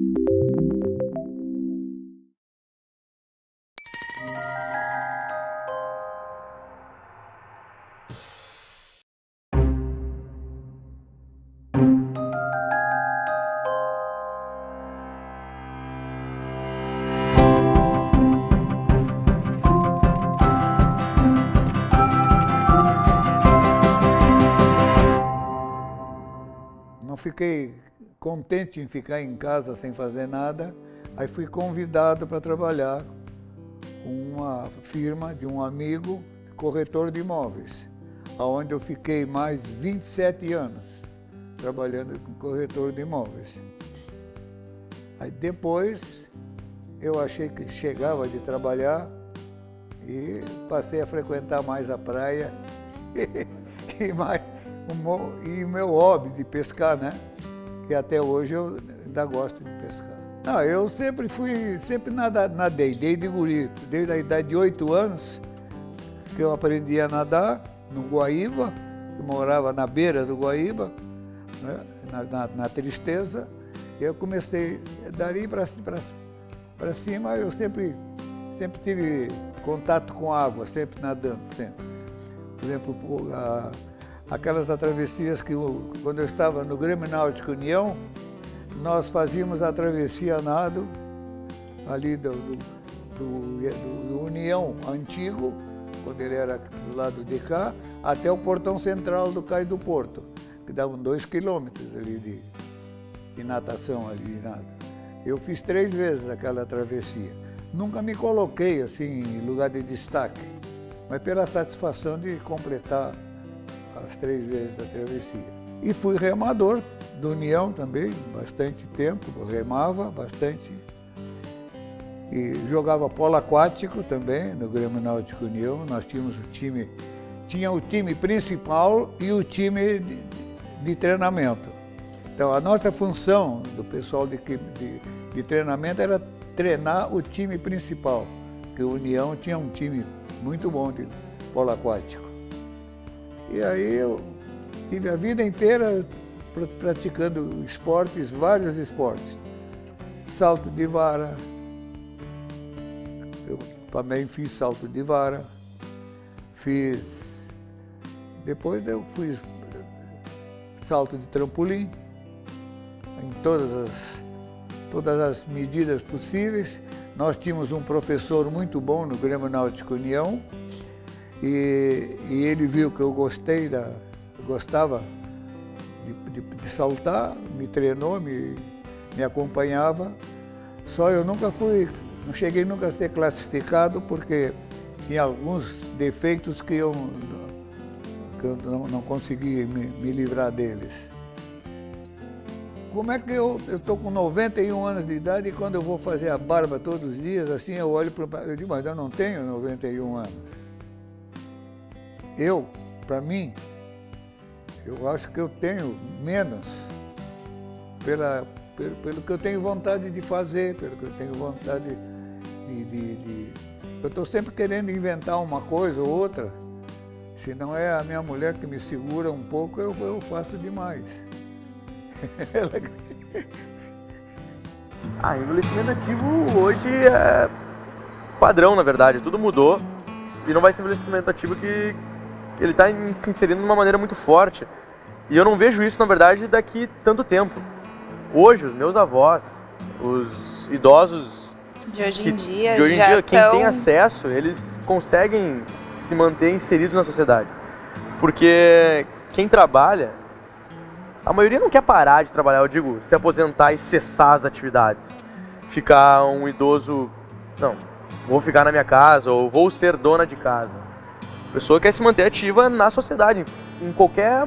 Não fiquei contente em ficar em casa sem fazer nada, aí fui convidado para trabalhar com uma firma de um amigo, corretor de imóveis, onde eu fiquei mais 27 anos trabalhando com corretor de imóveis. Aí depois eu achei que chegava de trabalhar e passei a frequentar mais a praia e meu hobby de pescar, né? Que até hoje eu ainda gosto de pescar. Não, eu sempre nadei, desde guri, desde a idade de 8 anos, que eu aprendi a nadar no Guaíba, eu morava na beira do Guaíba, né? na Tristeza, e eu comecei dali para cima, eu sempre tive contato com água, sempre nadando, sempre. Por exemplo, aquelas travessias que quando eu estava no Grêmio Náutico União, nós fazíamos a travessia a nado ali do União Antigo, quando ele era do lado de cá, até o portão central do Cais do Porto, que davam 2 quilômetros ali de natação ali de nada. Eu fiz 3 vezes aquela travessia. Nunca me coloquei assim em lugar de destaque, mas pela satisfação de completar as 3 vezes a travessia. E fui remador do União também, bastante tempo, eu remava bastante. E jogava polo aquático também, no Grêmio Náutico União. Nós tínhamos tinha o time principal e o time de treinamento. Então a nossa função do pessoal de treinamento era treinar o time principal, porque o União tinha um time muito bom de polo aquático. E aí eu tive a vida inteira praticando esportes, vários esportes. Salto de vara, eu também fiz salto de vara, depois eu fiz salto de trampolim, em todas as medidas possíveis. Nós tínhamos um professor muito bom no Grêmio Náutico União, e ele viu que eu gostava de saltar, me treinou, me acompanhava. Só eu não cheguei nunca a ser classificado porque tinha alguns defeitos que eu não consegui me livrar deles. Como é que eu estou com 91 anos de idade e quando eu vou fazer a barba todos os dias, assim eu olho para eu digo, mas eu não tenho 91 anos. Para mim, eu acho que eu tenho menos pelo que eu tenho vontade de fazer, pelo que eu tenho vontade Eu estou sempre querendo inventar uma coisa ou outra. Se não é a minha mulher que me segura um pouco, eu faço demais. Envelhecimento ativo hoje é padrão, na verdade. Tudo mudou e não vai ser envelhecimento ativo que ele está se inserindo de uma maneira muito forte. E eu não vejo isso, na verdade, daqui tanto tempo. Hoje, os meus avós, os idosos de hoje em dia, quem tem acesso, eles conseguem se manter inseridos na sociedade. Porque quem trabalha, a maioria não quer parar de trabalhar, eu digo, se aposentar e cessar as atividades. Ficar um idoso, não, vou ficar na minha casa ou vou ser dona de casa. A pessoa quer se manter ativa na sociedade, em qualquer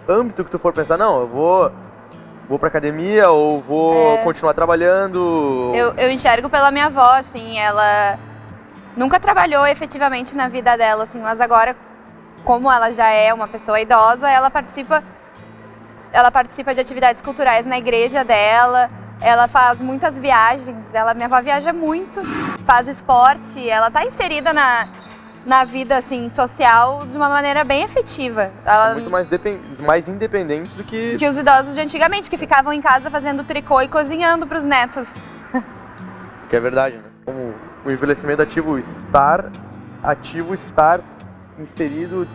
âmbito que tu for pensar, não, eu vou pra academia ou vou continuar trabalhando. Eu enxergo pela minha avó, assim, ela nunca trabalhou efetivamente na vida dela, assim, mas agora, como ela já é uma pessoa idosa, ela participa de atividades culturais na igreja dela, ela faz muitas viagens, minha avó viaja muito, faz esporte, ela está inserida na vida assim social de uma maneira bem efetiva. São muito mais independentes do que os idosos de antigamente, que ficavam em casa fazendo tricô e cozinhando para os netos. Que é verdade, né? Como o envelhecimento ativo, estar inserido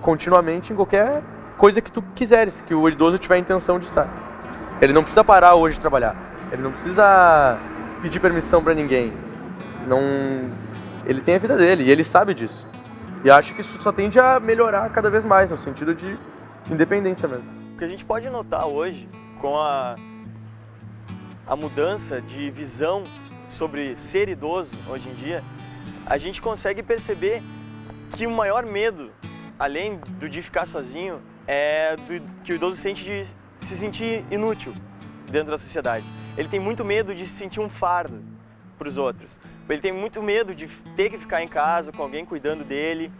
continuamente em qualquer coisa que tu quiseres, que o idoso tiver a intenção de estar. Ele não precisa parar hoje de trabalhar. Ele não precisa pedir permissão para ninguém. Ele tem a vida dele e ele sabe disso. E acho que isso só tende a melhorar cada vez mais, no sentido de independência mesmo. O que a gente pode notar hoje, com a mudança de visão sobre ser idoso hoje em dia, a gente consegue perceber que o maior medo, além de ficar sozinho, é que o idoso sente de se sentir inútil dentro da sociedade. Ele tem muito medo de se sentir um fardo para os outros. Ele tem muito medo de ter que ficar em casa com alguém cuidando dele.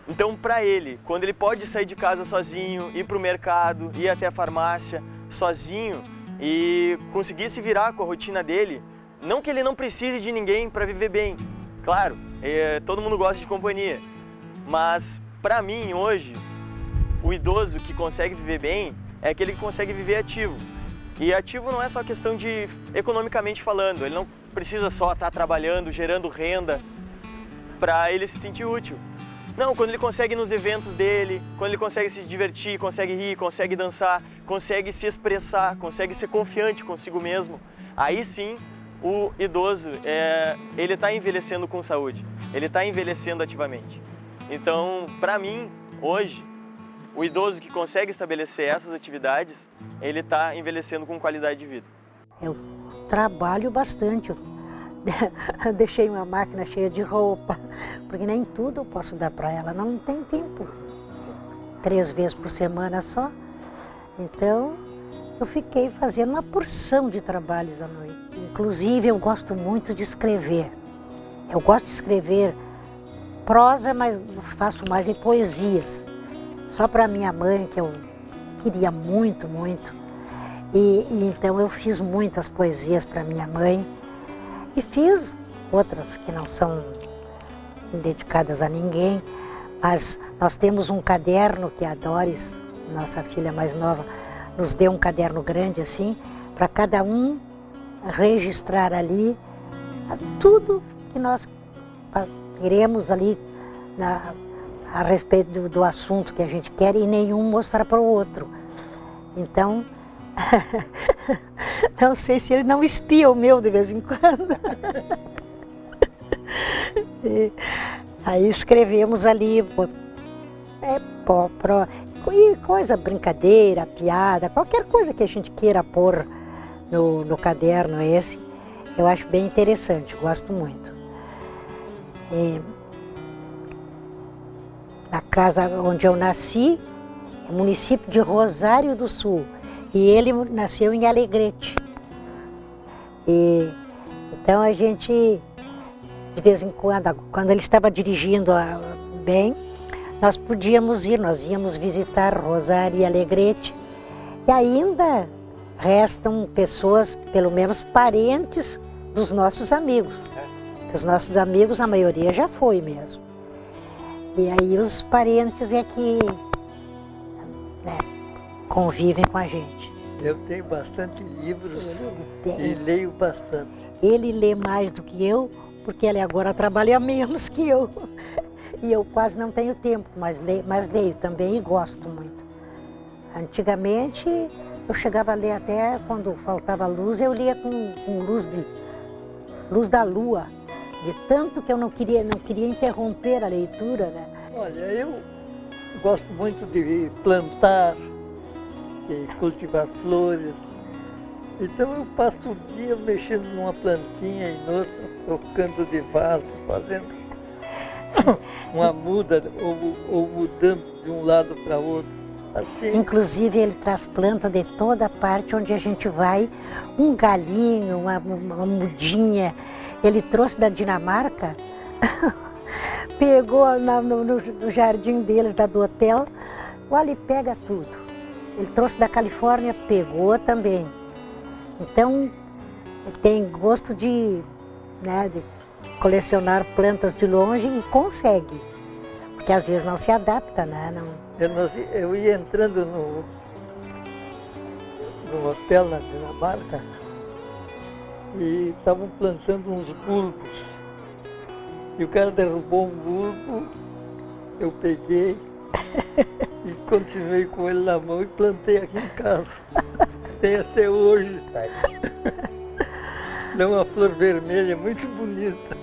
Então, para ele, quando ele pode sair de casa sozinho, ir para o mercado, ir até a farmácia sozinho e conseguir se virar com a rotina dele, não que ele não precise de ninguém para viver bem. Claro, todo mundo gosta de companhia, mas para mim hoje, o idoso que consegue viver bem é aquele que consegue viver ativo. E ativo não é só questão de economicamente falando, ele não precisa só estar trabalhando, gerando renda para ele se sentir útil. Não, quando ele consegue ir nos eventos dele, quando ele consegue se divertir, consegue rir, consegue dançar, consegue se expressar, consegue ser confiante consigo mesmo, aí sim o idoso, ele está envelhecendo com saúde, ele está envelhecendo ativamente. Então, para mim, hoje, o idoso que consegue estabelecer essas atividades, ele está envelhecendo com qualidade de vida. Eu trabalho bastante, eu deixei uma máquina cheia de roupa, porque nem tudo eu posso dar para ela, não tem tempo. 3 vezes por semana só. Então, eu fiquei fazendo uma porção de trabalhos à noite. Inclusive, eu gosto muito de escrever. Eu gosto de escrever prosa, mas faço mais em poesias. Só para minha mãe, que eu queria muito, muito. E então eu fiz muitas poesias para minha mãe e fiz outras que não são dedicadas a ninguém, mas nós temos um caderno que a Doris, nossa filha mais nova, nos deu um caderno grande assim, para cada um registrar ali tudo que nós queremos ali a respeito do assunto que a gente quer e nenhum mostrar para o outro. Então, não sei se ele não espia o meu de vez em quando. E aí escrevemos ali coisa, brincadeira, piada, qualquer coisa que a gente queira pôr no caderno esse, eu acho bem interessante, gosto muito. E na casa onde eu nasci, é o município de Rosário do Sul, e ele nasceu em Alegrete. Então a gente, de vez em quando ele estava dirigindo bem, nós íamos visitar Rosário e Alegrete, e ainda restam pessoas, pelo menos parentes dos nossos amigos. Os nossos amigos, a maioria já foi mesmo. E aí os parentes é que convivem com a gente. Eu tenho bastante livros e leio bastante. Ele lê mais do que eu, porque ele agora trabalha menos que eu. E eu quase não tenho tempo, mas leio também e gosto muito. Antigamente eu chegava a ler até quando faltava luz, eu lia com luz da lua. De tanto que eu não queria interromper a leitura, né? Olha, eu gosto muito de plantar, de cultivar flores. Então eu passo o dia mexendo numa plantinha e noutra, trocando de vaso, fazendo uma muda ou mudando de um lado para outro. Assim. Inclusive ele traz planta de toda parte onde a gente vai, um galinho, uma mudinha. Ele trouxe da Dinamarca, pegou no jardim deles, do hotel, olha, ele pega tudo. Ele trouxe da Califórnia, pegou também. Então, ele tem gosto de colecionar plantas de longe e consegue. Porque às vezes não se adapta, né? Não... Eu ia entrando no hotel na Dinamarca e estavam plantando uns bulbos. E o cara derrubou um bulbo, eu peguei e continuei com ele na mão e plantei aqui em casa. Tem até hoje. Dá uma flor vermelha muito bonita.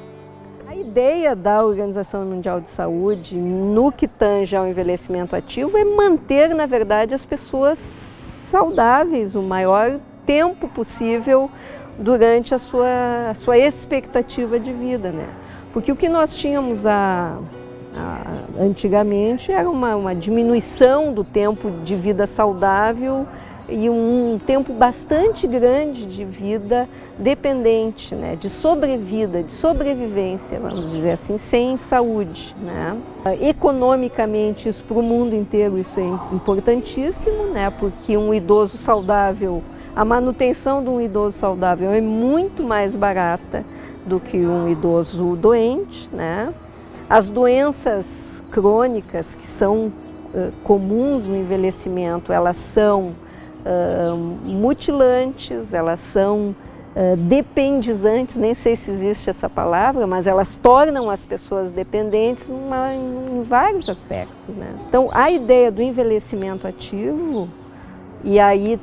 A ideia da Organização Mundial de Saúde, no que tange ao envelhecimento ativo, é manter, na verdade, as pessoas saudáveis o maior tempo possível durante a sua expectativa de vida, né? Porque o que nós tínhamos antigamente era uma diminuição do tempo de vida saudável e um tempo bastante grande de vida dependente, né, de sobrevida, de sobrevivência, vamos dizer assim, sem saúde, né? Economicamente, isso para o mundo inteiro isso é importantíssimo, né, porque um idoso saudável, a manutenção de um idoso saudável é muito mais barata do que um idoso doente, né? As doenças crônicas que são comuns no envelhecimento, elas são mutilantes, elas são dependizantes, nem sei se existe essa palavra, mas elas tornam as pessoas dependentes em vários aspectos, né? Então, a ideia do envelhecimento ativo, e aí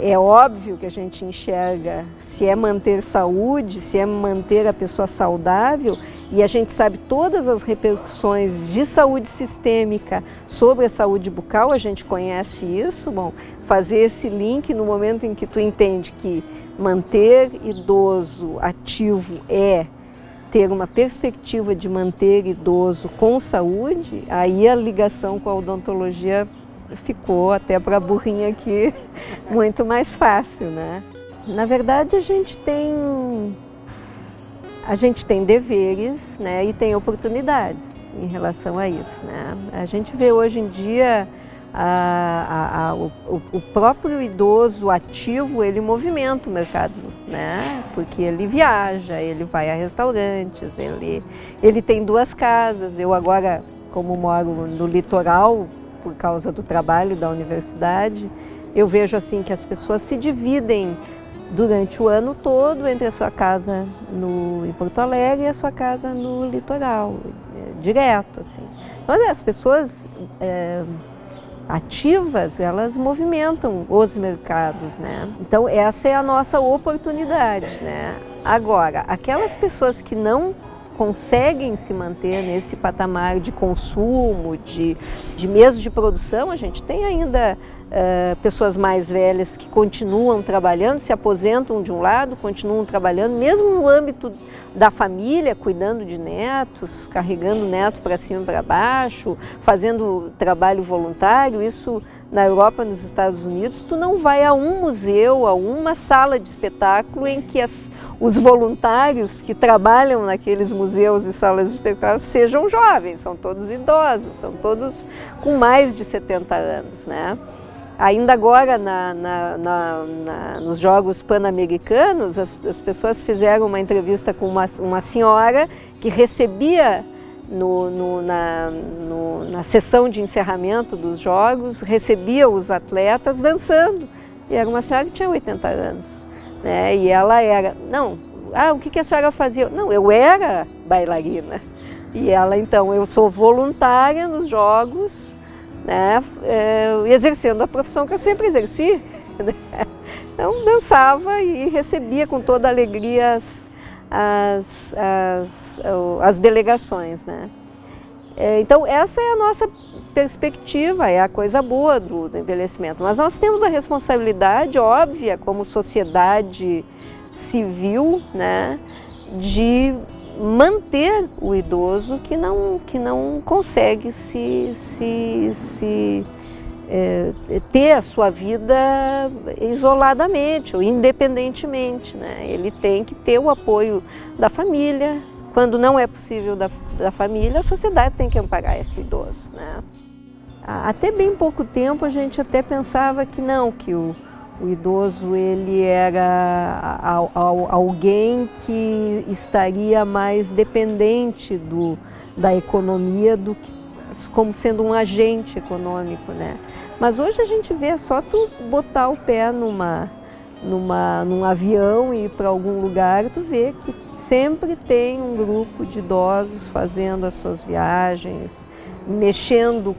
é óbvio que a gente enxerga se é manter saúde, se é manter a pessoa saudável, e a gente sabe todas as repercussões de saúde sistêmica sobre a saúde bucal, a gente conhece isso. Bom, fazer esse link no momento em que tu entende que manter idoso ativo é ter uma perspectiva de manter idoso com saúde, aí a ligação com a odontologia ficou, até para a burrinha aqui, muito mais fácil, né? Na verdade, a gente tem deveres, né, e tem oportunidades em relação a isso, né? A gente vê hoje em dia o próprio idoso ativo, ele movimenta o mercado, né? Porque ele viaja, ele vai a restaurantes, ele tem 2 casas. Eu agora, como moro no litoral, por causa do trabalho da universidade, eu vejo assim que as pessoas se dividem durante o ano todo entre a sua casa em Porto Alegre e a sua casa no litoral, direto, assim. Então, as pessoas ativas, elas movimentam os mercados, né? Então, essa é a nossa oportunidade, né? Agora, aquelas pessoas que não conseguem se manter nesse patamar de consumo, de meios de produção, a gente tem ainda pessoas mais velhas que continuam trabalhando, se aposentam de um lado, continuam trabalhando, mesmo no âmbito da família, cuidando de netos, carregando neto para cima e para baixo, fazendo trabalho voluntário. Isso na Europa, nos Estados Unidos, tu não vai a um museu, a uma sala de espetáculo em que os voluntários que trabalham naqueles museus e salas de espetáculo sejam jovens, são todos idosos, são todos com mais de 70 anos, né? Ainda agora, nos Jogos Pan-Americanos, as pessoas fizeram uma entrevista com uma senhora que recebia, na sessão de encerramento dos Jogos, recebia os atletas dançando. E era uma senhora que tinha 80 anos, né? E ela era... o que a senhora fazia? Não, eu era bailarina. E ela, então, eu sou voluntária nos Jogos, né, exercendo a profissão que eu sempre exerci, né? Então dançava e recebia com toda alegria as delegações, né? Então essa é a nossa perspectiva, é a coisa boa do envelhecimento. Mas nós temos a responsabilidade óbvia como sociedade civil, né, de manter o idoso que não consegue ter a sua vida isoladamente ou independentemente, né? Ele tem que ter o apoio da família. Quando não é possível da família, a sociedade tem que amparar esse idoso, né? Até bem pouco tempo a gente até pensava que não, que o idoso ele era alguém que estaria mais dependente da economia do que como sendo um agente econômico, né? Mas hoje a gente vê só tu botar o pé num avião e ir para algum lugar, tu vê que sempre tem um grupo de idosos fazendo as suas viagens, mexendo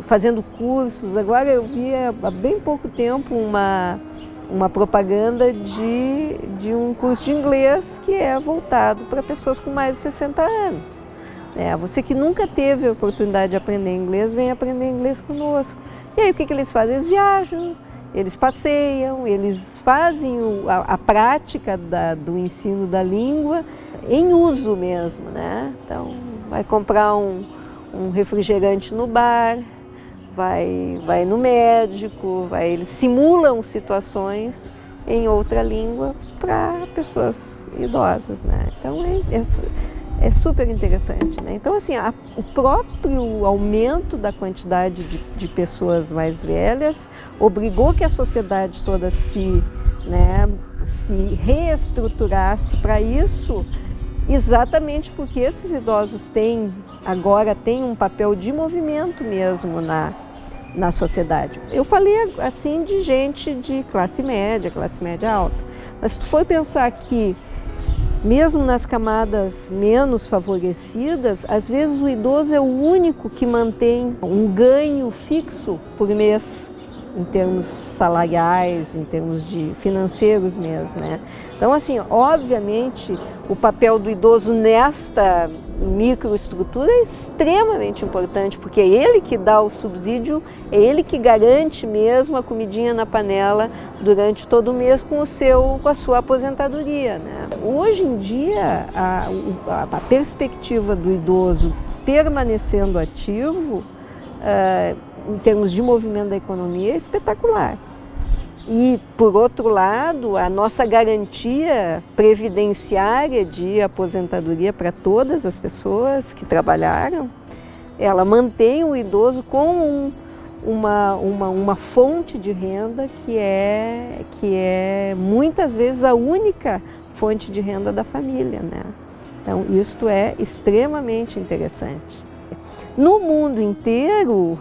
fazendo cursos. Agora eu vi há bem pouco tempo uma propaganda de um curso de inglês que é voltado para pessoas com mais de 60 anos. Você que nunca teve a oportunidade de aprender inglês, vem aprender inglês conosco. E aí o que eles fazem? Eles viajam, eles passeiam, eles fazem a prática do ensino da língua em uso mesmo, né? Então, vai comprar um refrigerante no bar, vai no médico, eles simulam situações em outra língua para pessoas idosas, né? Então, é super interessante, né? Então, assim, o próprio aumento da quantidade de pessoas mais velhas obrigou que a sociedade toda se reestruturasse para isso, exatamente porque esses idosos agora têm um papel de movimento mesmo na sociedade. Eu falei assim de gente de classe média alta, mas se tu for pensar que mesmo nas camadas menos favorecidas, às vezes o idoso é o único que mantém um ganho fixo por mês, em termos salariais, em termos de financeiros mesmo, né? Então, assim, obviamente, o papel do idoso nesta microestrutura é extremamente importante, porque é ele que dá o subsídio, é ele que garante mesmo a comidinha na panela durante todo o mês com a sua aposentadoria, né? Hoje em dia, a perspectiva do idoso permanecendo ativo, em termos de movimento da economia, é espetacular. E, por outro lado, a nossa garantia previdenciária de aposentadoria para todas as pessoas que trabalharam, ela mantém o idoso com uma fonte de renda que é muitas vezes a única fonte de renda da família, né? Então, isto é extremamente interessante. No mundo inteiro,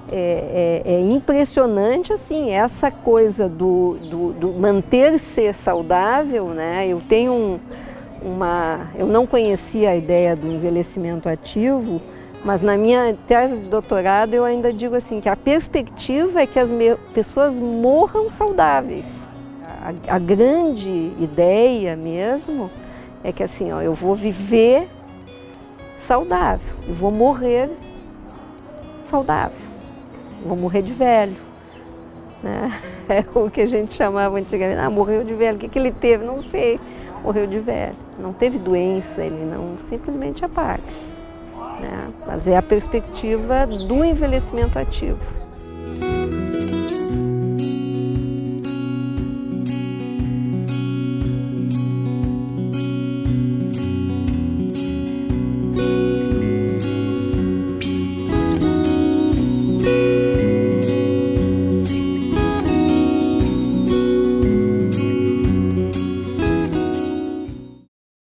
é impressionante assim, essa coisa do manter-se saudável, né? Eu não conhecia a ideia do envelhecimento ativo, mas na minha tese de doutorado eu ainda digo assim, que a perspectiva é que as pessoas morram saudáveis. A grande ideia mesmo é que assim, eu vou viver saudável, eu vou morrer saudável. Vou morrer de velho, né? É o que a gente chamava antigamente, morreu de velho, o que ele teve? Não sei, morreu de velho, não teve doença, ele não simplesmente apaga, né? Mas é a perspectiva do envelhecimento ativo.